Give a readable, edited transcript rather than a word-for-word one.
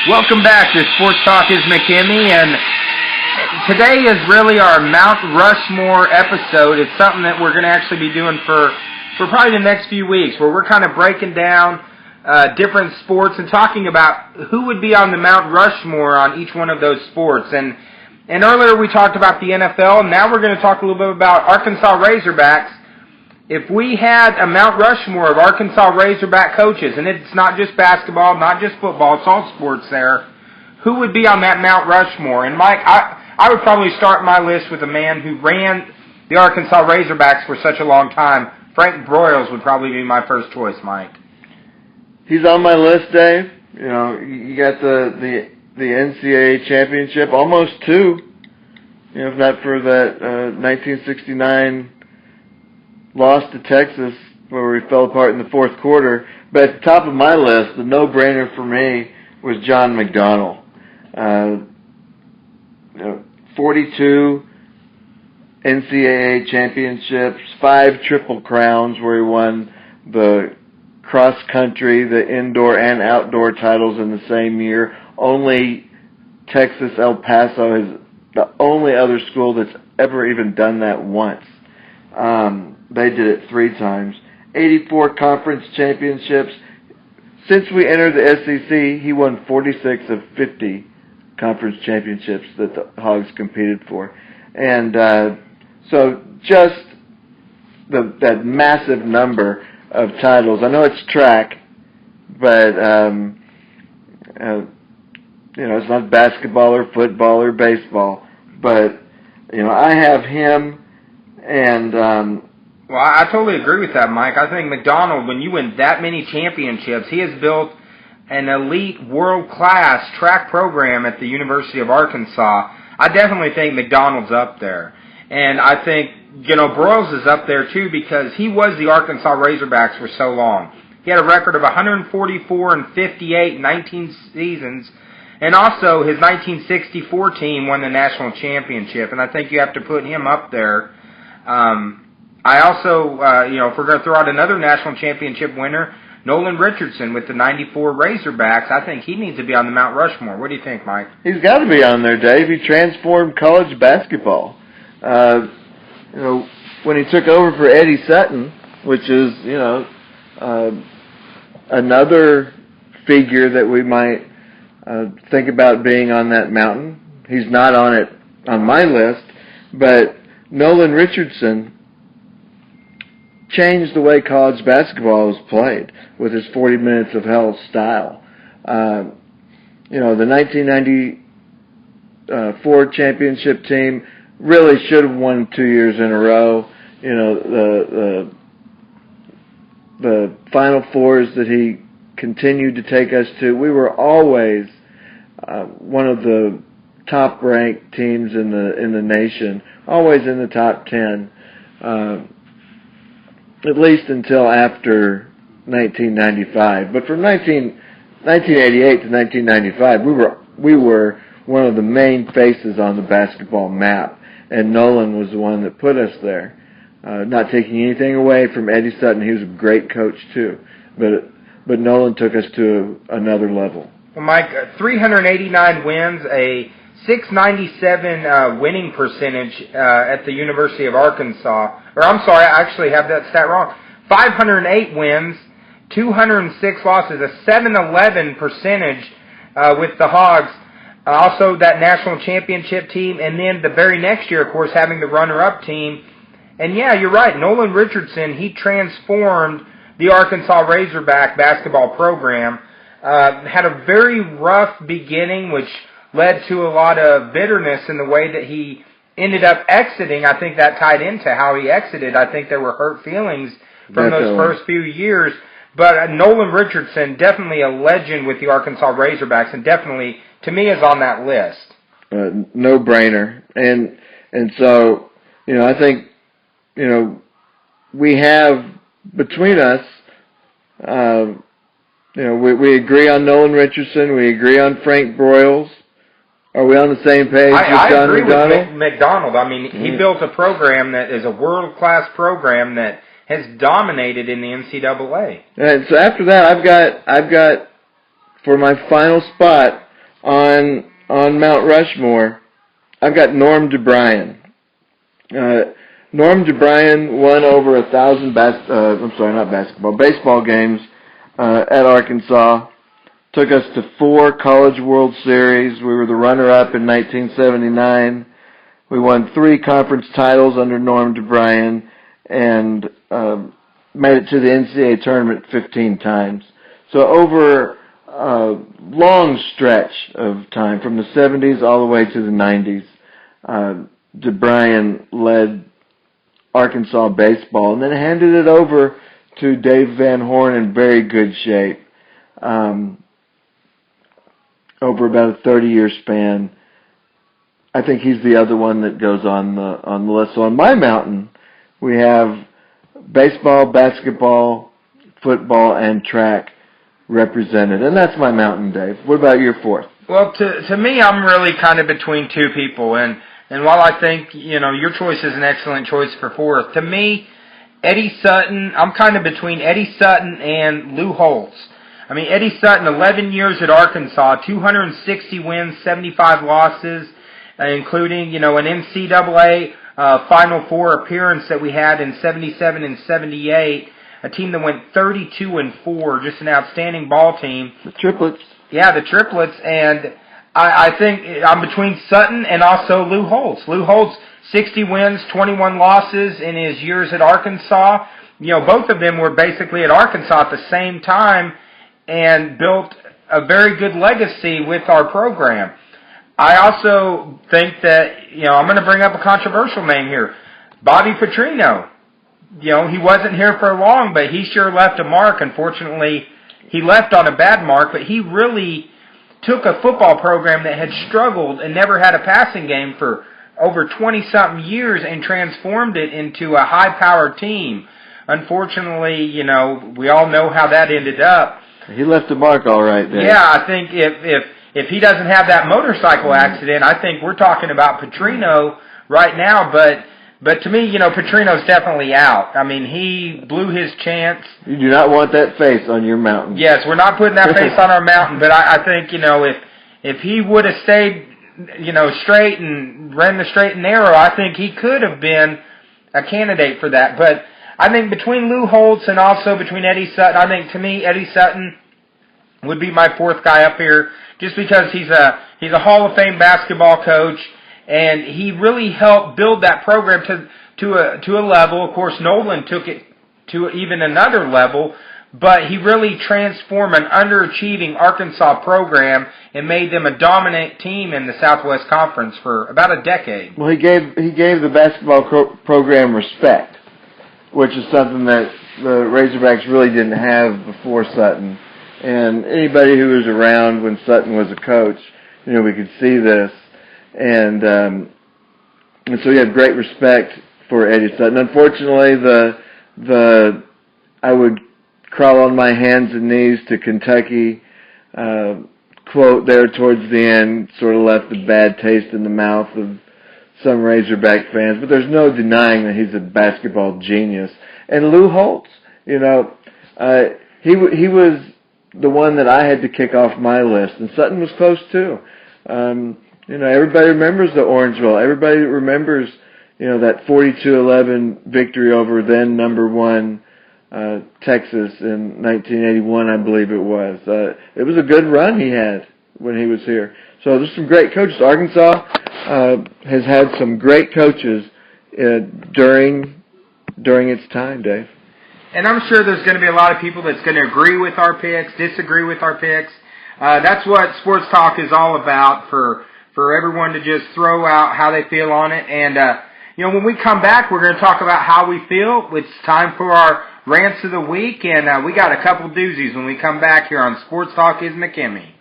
Welcome back to Sports Talk is McKinney, and today is really our Mount Rushmore episode. It's something that we're going to actually be doing for probably the next few weeks, where we're kind of breaking down different sports and talking about who would be on the Mount Rushmore on each one of those sports. And earlier we talked about the NFL, and now we're going to talk a little bit about Arkansas Razorbacks. If we had a Mount Rushmore of Arkansas Razorback coaches, and it's not just basketball, not just football, it's all sports there, who would be on that Mount Rushmore? And Mike, I would probably start my list with a man who ran the Arkansas Razorbacks for such a long time. Frank Broyles would probably be my first choice, Mike. He's on my list, Dave. You know, you got the NCAA championship, almost two. You know, if not for that 1969 loss to Texas where we fell apart in the fourth quarter. But at the top of my list, the no-brainer for me was John McDonnell. 42 NCAA championships, 5 Triple Crowns where he won the cross-country, the indoor and outdoor titles in the same year. Only Texas El Paso is the only other school that's ever even done that once. They did it 3 times. 84 conference championships. Since we entered the SEC, he won 46 of 50 conference championships that the Hogs competed for. And so just that massive number of titles. I know it's track, but it's not basketball or football or baseball. But I have him, and well, I totally agree with that, Mike. I think McDonnell, when you win that many championships, he has built an elite, world-class track program at the University of Arkansas. I definitely think McDonnell's up there. And I think, Broyles is up there, too, because he was the Arkansas Razorbacks for so long. He had a record of 144 and 58 in 19 seasons. And also, his 1964 team won the national championship. And I think you have to put him up there. I also, if we're going to throw out another national championship winner, Nolan Richardson with the 94 Razorbacks, I think he needs to be on the Mount Rushmore. What do you think, Mike? He's got to be on there, Dave. He transformed college basketball. When he took over for Eddie Sutton, which is, another figure that we might think about being on that mountain. He's not on my list, but Nolan Richardson changed the way college basketball was played with his 40 minutes of hell style. The 1994 championship team really should have won 2 years in a row. The Final Fours that he continued to take us to, we were always one of the top-ranked teams in the nation, always in the top 10. At least until after 1995. But from 1988 to 1995, we were one of the main faces on the basketball map, and Nolan was the one that put us there. Not taking anything away from Eddie Sutton, he was a great coach too, but Nolan took us to another level. Well, Mike, 389 wins, a 697 winning percentage at the University of Arkansas. Or I'm sorry, I actually have that stat wrong. 508 wins, 206 losses, a 711 percentage with the Hogs. Also that national championship team, and then the very next year, of course, having the runner-up team. And yeah, you're right, Nolan Richardson, he transformed the Arkansas Razorback basketball program. Had a very rough beginning, which led to a lot of bitterness in the way that he ended up exiting. I think that tied into how he exited. I think there were hurt feelings from those first few years. But Nolan Richardson, definitely a legend with the Arkansas Razorbacks, and definitely, to me, is on that list. No-brainer. And so, I think, we have, between us, we agree on Nolan Richardson. We agree on Frank Broyles. Are we on the same page with John agree McDonnell? With McDonnell. I mean, he built a program that is a world-class program that has dominated in the NCAA. And so after that, I've got for my final spot, on Mount Rushmore, I've got Norm DeBryan. Norm DeBryan won over 1,000 baseball games at Arkansas. Took us to 4 College World Series. We were the runner-up in 1979. We won 3 conference titles under Norm DeBryan and made it to the NCAA tournament 15 times. So over a long stretch of time, from the 70s all the way to the 90s, DeBryan led Arkansas baseball and then handed it over to Dave Van Horn in very good shape over about a 30-year span. I think he's the other one that goes on the list. So on my mountain, we have baseball, basketball, football, and track represented. And that's my mountain, Dave. What about your fourth? Well, to me, I'm really kind of between 2 people. And while I think, your choice is an excellent choice for fourth, to me, Eddie Sutton, I'm kind of between Eddie Sutton and Lou Holtz. I mean, Eddie Sutton, 11 years at Arkansas, 260 wins, 75 losses, including, an NCAA Final Four appearance that we had in 77 and 78, a team that went 32-4, just an outstanding ball team. The triplets. Yeah, the triplets, and I think I'm between Sutton and also Lou Holtz. Lou Holtz, 60 wins, 21 losses in his years at Arkansas. Both of them were basically at Arkansas at the same time and built a very good legacy with our program. I also think that, I'm going to bring up a controversial name here. Bobby Petrino. He wasn't here for long, but he sure left a mark. Unfortunately, he left on a bad mark, but he really took a football program that had struggled and never had a passing game for over 20-something years and transformed it into a high-powered team. Unfortunately, we all know how that ended up. He left a mark all right there. Yeah, I think if he doesn't have that motorcycle accident, I think we're talking about Petrino right now, but to me, Petrino's definitely out. I mean, he blew his chance. You do not want that face on your mountain. Yes, we're not putting that face on our mountain, but I think, if he would have stayed, straight and ran the straight and narrow, I think he could have been a candidate for that. But I think between Lou Holtz and also between Eddie Sutton, I think to me, Eddie Sutton would be my fourth guy up here, just because he's a Hall of Fame basketball coach, and he really helped build that program to a level. Of course, Nolan took it to even another level, but he really transformed an underachieving Arkansas program and made them a dominant team in the Southwest Conference for about a decade. Well, he gave the basketball program respect, which is something that the Razorbacks really didn't have before Sutton. And anybody who was around when Sutton was a coach, we could see this. And so he had great respect for Eddie Sutton. Unfortunately, I would crawl on my hands and knees to Kentucky quote there towards the end sort of left a bad taste in the mouth of some Razorback fans. But there's no denying that he's a basketball genius. And Lou Holtz, he was the one that I had to kick off my list, and Sutton was close too. Everybody remembers the Orangeville. Everybody remembers, that 42-11 victory over then number 1 Texas in 1981, I believe it was. It was a good run he had when he was here. So there's some great coaches. Arkansas has had some great coaches during its time, Dave. And I'm sure there's going to be a lot of people that's going to agree with our picks, disagree with our picks. That's what Sports Talk is all about, for everyone to just throw out how they feel on it. And, when we come back, we're going to talk about how we feel. It's time for our rants of the week, and we got a couple doozies when we come back here on Sports Talk is McKimmie.